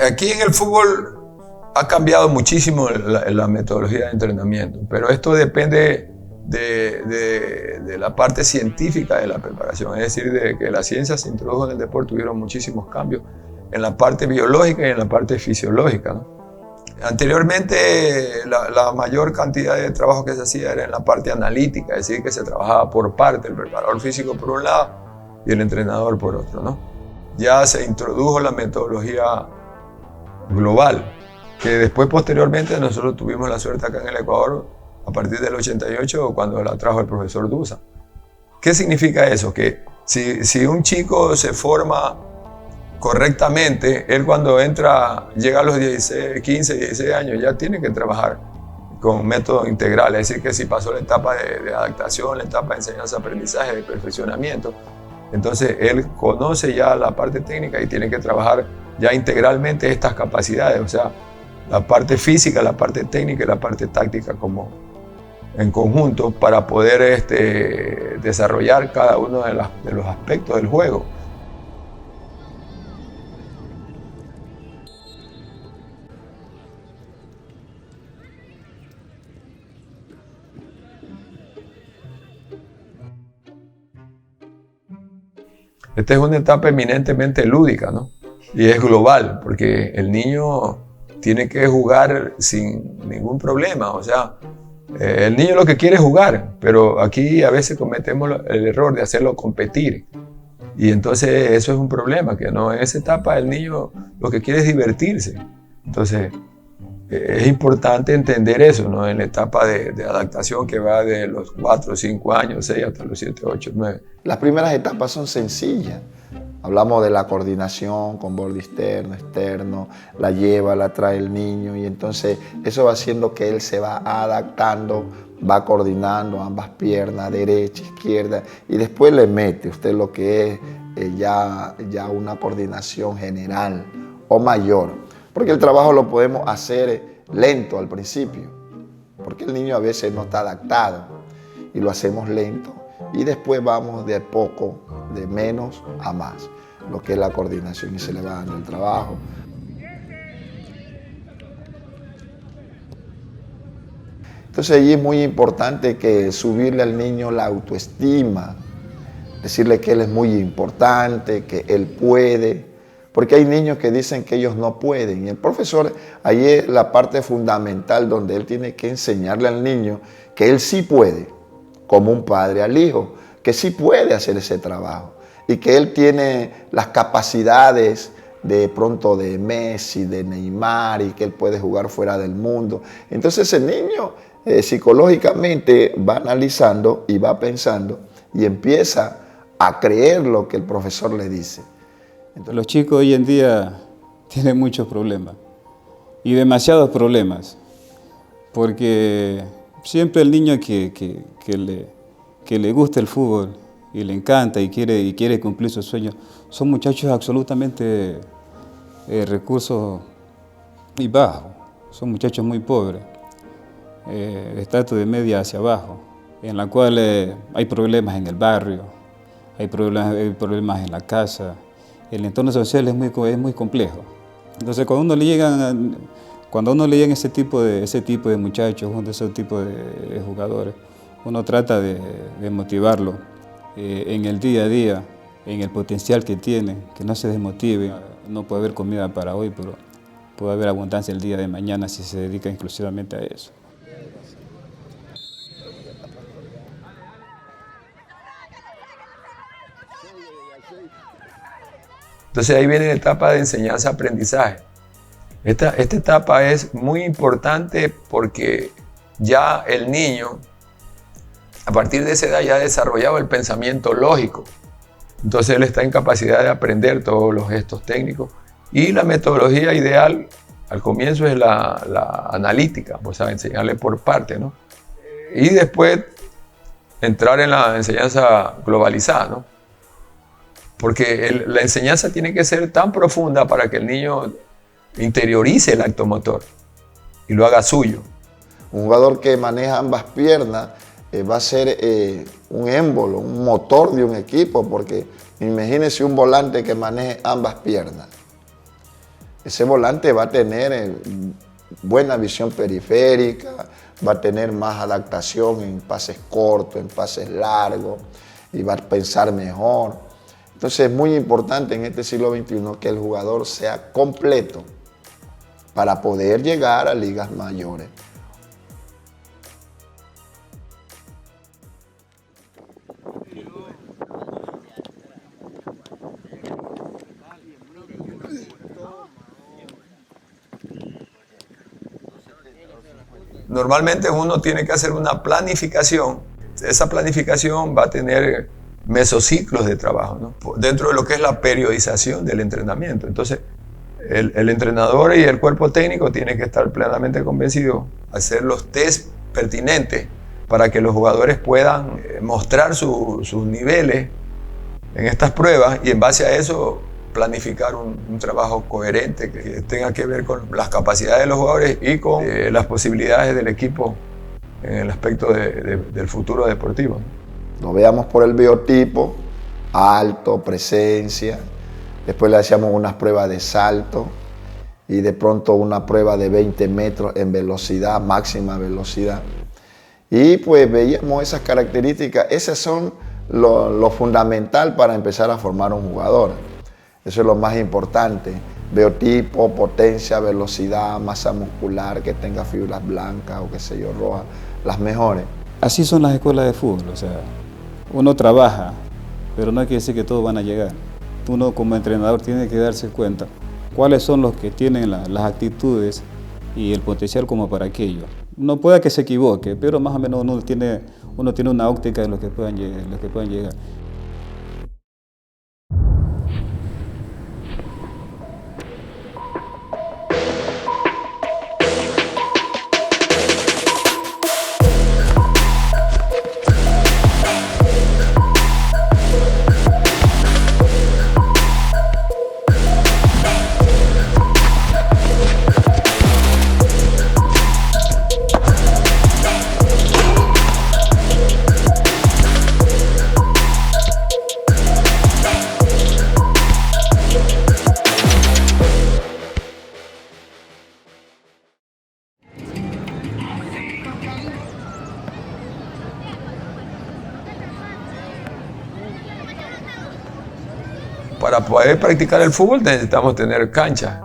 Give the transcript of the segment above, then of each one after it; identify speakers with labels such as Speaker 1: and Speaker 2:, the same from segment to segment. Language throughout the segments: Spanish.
Speaker 1: Aquí en el fútbol ha cambiado muchísimo la metodología de entrenamiento, pero esto depende de la parte científica de la preparación, es decir, de que la ciencia se introdujo en el deporte, tuvieron muchísimos cambios en la parte biológica y en la parte fisiológica, ¿no? Anteriormente la mayor cantidad de trabajo que se hacía era en la parte analítica, es decir, que se trabajaba por parte, el preparador físico por un lado y el entrenador por otro, ¿no? Ya se introdujo la metodología global, que después posteriormente nosotros tuvimos la suerte acá en el Ecuador a partir del 88 cuando la trajo el profesor Dusa. ¿Qué significa eso? Que si un chico se forma correctamente, él cuando llega a los 15, 16 años, ya tiene que trabajar con métodos integrales, es decir, que si pasó la etapa de adaptación, la etapa de enseñanza-aprendizaje, de perfeccionamiento, entonces él conoce ya la parte técnica y tiene que trabajar ya integralmente estas capacidades, o sea, la parte física, la parte técnica y la parte táctica como en conjunto para poder desarrollar cada uno de los aspectos del juego. Esta es una etapa eminentemente lúdica, ¿no? Y es global, porque el niño tiene que jugar sin ningún problema, o sea, el niño lo que quiere es jugar, pero aquí a veces cometemos el error de hacerlo competir. Y entonces eso es un problema, que no, en esa etapa el niño lo que quiere es divertirse. Entonces es importante entender eso, ¿no? En la etapa de adaptación que va de los 4, 5 años, 6 hasta los 7, 8, 9.
Speaker 2: Las primeras etapas son sencillas. Hablamos de la coordinación con borde externo, la lleva, la trae el niño y entonces eso va haciendo que él se va adaptando, va coordinando ambas piernas, derecha, izquierda y después le mete usted lo que es ya una coordinación general o mayor. Porque el trabajo lo podemos hacer lento al principio, porque el niño a veces no está adaptado y lo hacemos lento y después vamos de poco, de menos a más, lo que es la coordinación y se le va dando el trabajo. Entonces allí es muy importante que subirle al niño la autoestima, decirle que él es muy importante, que él puede, porque hay niños que dicen que ellos no pueden. Y el profesor, ahí es la parte fundamental donde él tiene que enseñarle al niño que él sí puede, como un padre al hijo, que sí puede hacer ese trabajo y que él tiene las capacidades de pronto de Messi, de Neymar y que él puede jugar fuera del mundo. Entonces ese niño psicológicamente va analizando y va pensando y empieza a creer lo que el profesor le dice.
Speaker 3: Entonces, los chicos hoy en día tienen muchos problemas y demasiados problemas, porque siempre el niño que le gusta el fútbol y le encanta y quiere cumplir sus sueños, son muchachos absolutamente recursos y bajos, son muchachos muy pobres, de estatus de media hacia abajo, en la cual hay problemas en el barrio, hay problemas en la casa. El entorno social es muy complejo. Entonces, cuando uno le llegan ese tipo de muchachos, ese tipo de jugadores, uno trata de motivarlo en el día a día, en el potencial que tiene, que no se desmotive. No puede haber comida para hoy, pero puede haber abundancia el día de mañana si se dedica exclusivamente a eso.
Speaker 1: Entonces ahí viene la etapa de enseñanza-aprendizaje. Esta etapa es muy importante porque ya el niño, a partir de esa edad, ya ha desarrollado el pensamiento lógico. Entonces él está en capacidad de aprender todos los gestos técnicos. Y la metodología ideal al comienzo es la analítica, pues a enseñarle por parte, ¿no? Y después entrar en la enseñanza globalizada, ¿no? Porque la enseñanza tiene que ser tan profunda para que el niño interiorice el acto motor y lo haga suyo.
Speaker 2: Un jugador que maneja ambas piernas va a ser un émbolo, un motor de un equipo, porque imagínese un volante que maneje ambas piernas. Ese volante va a tener buena visión periférica, va a tener más adaptación en pases cortos, en pases largos, y va a pensar mejor. Entonces es muy importante en este siglo XXI que el jugador sea completo para poder llegar a ligas mayores.
Speaker 1: Normalmente uno tiene que hacer una planificación. Esa planificación va a tener mesociclos de trabajo, ¿no? Dentro de lo que es la periodización del entrenamiento. Entonces, el entrenador y el cuerpo técnico tienen que estar plenamente convencidos, hacer los test pertinentes para que los jugadores puedan mostrar sus niveles en estas pruebas y en base a eso planificar un trabajo coherente que tenga que ver con las capacidades de los jugadores y con las posibilidades del equipo en el aspecto del futuro deportivo.
Speaker 2: Lo veamos por el biotipo, alto, presencia, después le hacíamos unas pruebas de salto y de pronto una prueba de 20 metros en velocidad, máxima velocidad. Y pues veíamos esas características, esas son lo fundamental para empezar a formar un jugador. Eso es lo más importante, biotipo, potencia, velocidad, masa muscular, que tenga fibras blancas o qué sé yo, rojas, las mejores.
Speaker 3: Así son las escuelas de fútbol, o sea, uno trabaja, pero no quiere decir que todos van a llegar. Uno como entrenador tiene que darse cuenta cuáles son los que tienen las actitudes y el potencial como para aquello. No puede que se equivoque, pero más o menos uno tiene una óptica de los que puedan llegar.
Speaker 1: Para poder practicar el fútbol necesitamos tener cancha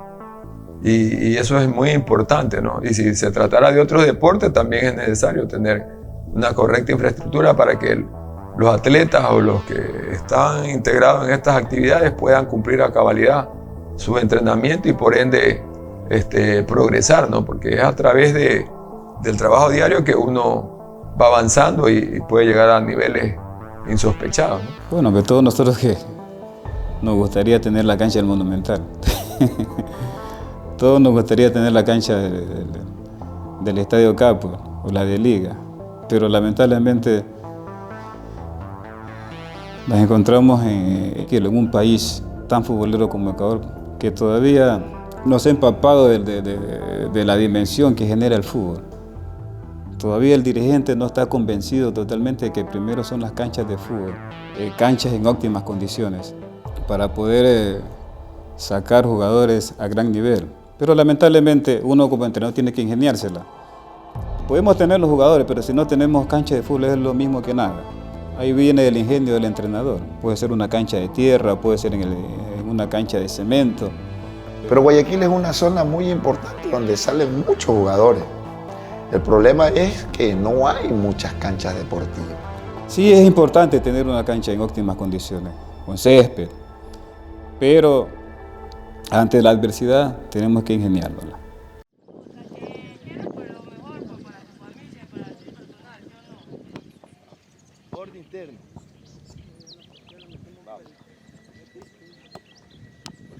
Speaker 1: y eso es muy importante, ¿no? Y si se tratara de otros deportes también es necesario tener una correcta infraestructura para que los atletas o los que están integrados en estas actividades puedan cumplir a cabalidad su entrenamiento y por ende progresar, ¿no? Porque es a través del trabajo diario que uno va avanzando y puede llegar a niveles insospechados, ¿no?
Speaker 3: Bueno, que todos nosotros que nos gustaría tener la cancha del Monumental. Todos nos gustaría tener la cancha del Estadio Capo o la de Liga, pero lamentablemente nos encontramos en un país tan futbolero como Ecuador que todavía no se ha empapado de la dimensión que genera el fútbol. Todavía el dirigente no está convencido totalmente de que primero son las canchas de fútbol, canchas en óptimas condiciones, para poder sacar jugadores a gran nivel. Pero lamentablemente uno como entrenador tiene que ingeniársela. Podemos tener los jugadores, pero si no tenemos cancha de fútbol es lo mismo que nada. Ahí viene el ingenio del entrenador. Puede ser una cancha de tierra, puede ser en una cancha de cemento.
Speaker 2: Pero Guayaquil es una zona muy importante donde salen muchos jugadores. El problema es que no hay muchas canchas deportivas.
Speaker 3: Sí, es importante tener una cancha en óptimas condiciones, con césped. Pero ante la adversidad tenemos que ingeniárnosla.
Speaker 4: Orden interno. Vamos.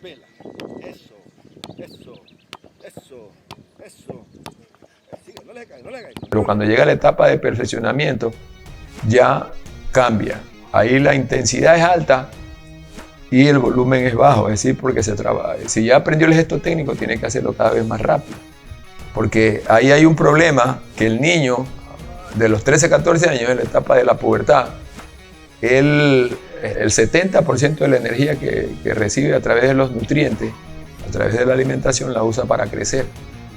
Speaker 4: Vela. Eso. Sigue, no le cae.
Speaker 1: Pero cuando llega la etapa de perfeccionamiento ya cambia. Ahí la intensidad es alta y el volumen es bajo, es decir, porque se trabaja. Si ya aprendió el gesto técnico, tiene que hacerlo cada vez más rápido. Porque ahí hay un problema que el niño de los 13 a 14 años, en la etapa de la pubertad, el 70% de la energía que recibe a través de los nutrientes, a través de la alimentación la usa para crecer.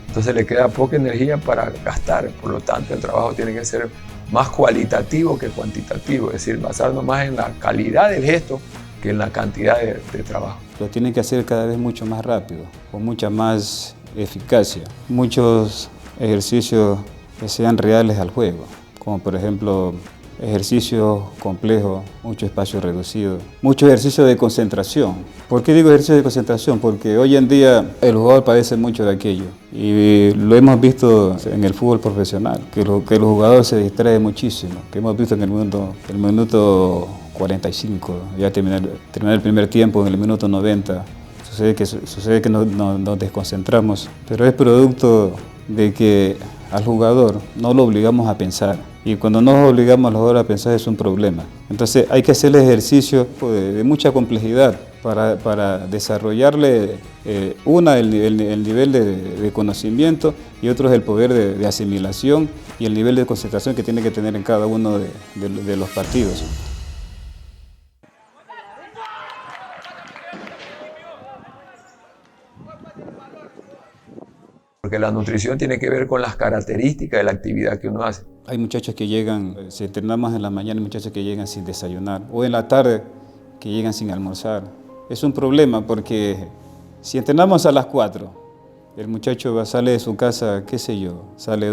Speaker 1: Entonces le queda poca energía para gastar, por lo tanto el trabajo tiene que ser más cualitativo que cuantitativo, es decir, basarnos más en la calidad del gesto que en la cantidad de trabajo.
Speaker 3: Lo tienen que hacer cada vez mucho más rápido, con mucha más eficacia. Muchos ejercicios que sean reales al juego, como por ejemplo ejercicios complejos, mucho espacio reducido, mucho ejercicio de concentración. ¿Por qué digo ejercicio de concentración? Porque hoy en día el jugador padece mucho de aquello y lo hemos visto en el fútbol profesional, que el jugador se distrae muchísimo, que hemos visto en el minuto 45, ya terminar el primer tiempo en el minuto 90, sucede que nos desconcentramos, pero es producto de que al jugador no lo obligamos a pensar. Y cuando nos obligamos a los jugadores a pensar es un problema. Entonces hay que hacerle ejercicios de mucha complejidad para desarrollarle el nivel de conocimiento y otro es el poder de asimilación y el nivel de concentración que tiene que tener en cada uno de los partidos.
Speaker 1: Porque la nutrición tiene que ver con las características de la actividad que uno hace.
Speaker 3: Hay muchachos que llegan, si entrenamos en la mañana, hay muchachos que llegan sin desayunar, o en la tarde que llegan sin almorzar. Es un problema porque si entrenamos a las 4, el muchacho sale de su casa, qué sé yo, sale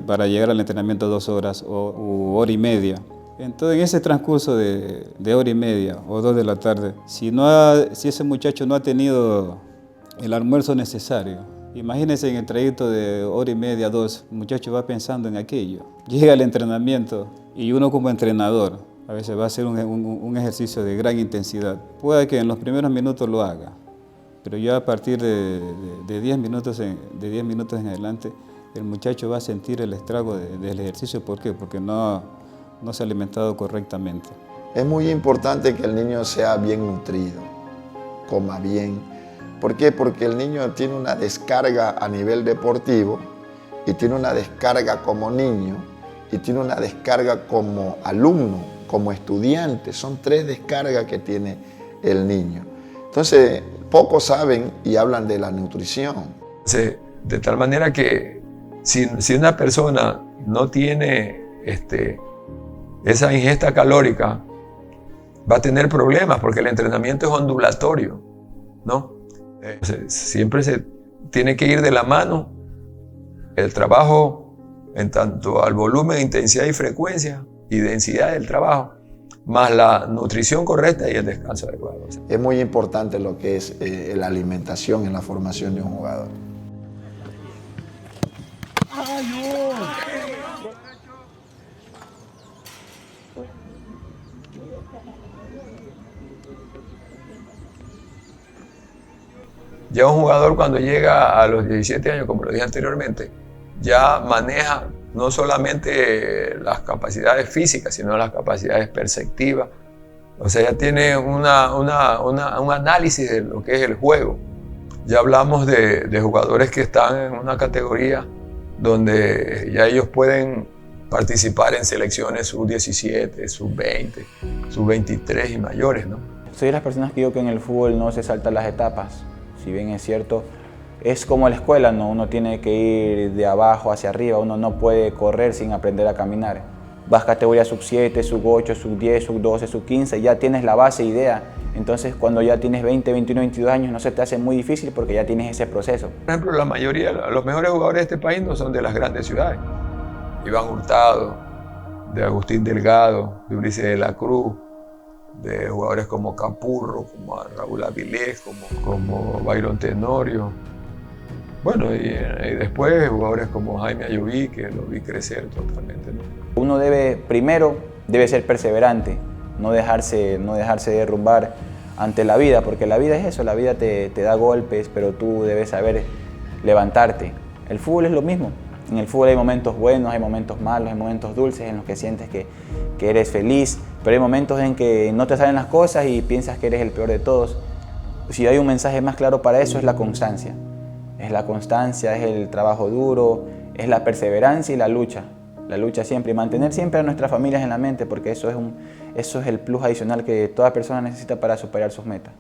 Speaker 3: para llegar al entrenamiento 2 horas o hora y media. Entonces en ese transcurso de hora y media o 2 de la tarde, si ese muchacho no ha tenido el almuerzo necesario, imagínense en el trayecto de hora y media, 2, el muchacho va pensando en aquello. Llega al entrenamiento y uno como entrenador a veces va a hacer un ejercicio de gran intensidad. Puede que en los primeros minutos lo haga, pero ya a partir de 10 minutos en adelante, el muchacho va a sentir el estrago del ejercicio. ¿Por qué? Porque no se ha alimentado correctamente.
Speaker 2: Es muy importante que el niño sea bien nutrido, coma bien. ¿Por qué? Porque el niño tiene una descarga a nivel deportivo y tiene una descarga como niño y tiene una descarga como alumno, como estudiante. Son 3 descargas que tiene el niño. Entonces, pocos saben y hablan de la nutrición.
Speaker 1: De tal manera que si una persona no tiene esa ingesta calórica, va a tener problemas porque el entrenamiento es ondulatorio, ¿no? Siempre se tiene que ir de la mano el trabajo en tanto al volumen, intensidad y frecuencia y densidad del trabajo, más la nutrición correcta y el descanso adecuado.
Speaker 2: Es muy importante lo que es la alimentación en la formación de un jugador.
Speaker 1: Ya un jugador cuando llega a los 17 años, como lo dije anteriormente, ya maneja no solamente las capacidades físicas, sino las capacidades perceptivas. O sea, ya tiene un análisis de lo que es el juego. Ya hablamos de jugadores que están en una categoría donde ya ellos pueden participar en selecciones sub-17, sub-20, sub-23 y mayores, ¿no?
Speaker 5: Soy de las personas que digo que en el fútbol no se saltan las etapas. Si bien es cierto, es como la escuela, ¿no? Uno tiene que ir de abajo hacia arriba, uno no puede correr sin aprender a caminar. Vas categoría sub-7, sub-8, sub-10, sub-12, sub-15, ya tienes la base, idea. Entonces cuando ya tienes 20, 21, 22 años no se te hace muy difícil porque ya tienes ese proceso.
Speaker 1: Por ejemplo, la mayoría, los mejores jugadores de este país no son de las grandes ciudades. Iván Hurtado, de Agustín Delgado, de Ulises de la Cruz, de jugadores como Capurro, como Raúl Avilés, como Byron Tenorio. Bueno, y después jugadores como Jaime Ayoví, que lo vi crecer totalmente, ¿no?
Speaker 5: Uno primero debe ser perseverante, no dejarse derrumbar ante la vida, porque la vida es eso, la vida te da golpes, pero tú debes saber levantarte. El fútbol es lo mismo. En el fútbol hay momentos buenos, hay momentos malos, hay momentos dulces en los que sientes que eres feliz, pero hay momentos en que no te salen las cosas y piensas que eres el peor de todos. Si hay un mensaje más claro para eso es la constancia. Es la constancia, es el trabajo duro, es la perseverancia y la lucha. La lucha siempre y mantener siempre a nuestras familias en la mente porque eso es el plus adicional que toda persona necesita para superar sus metas.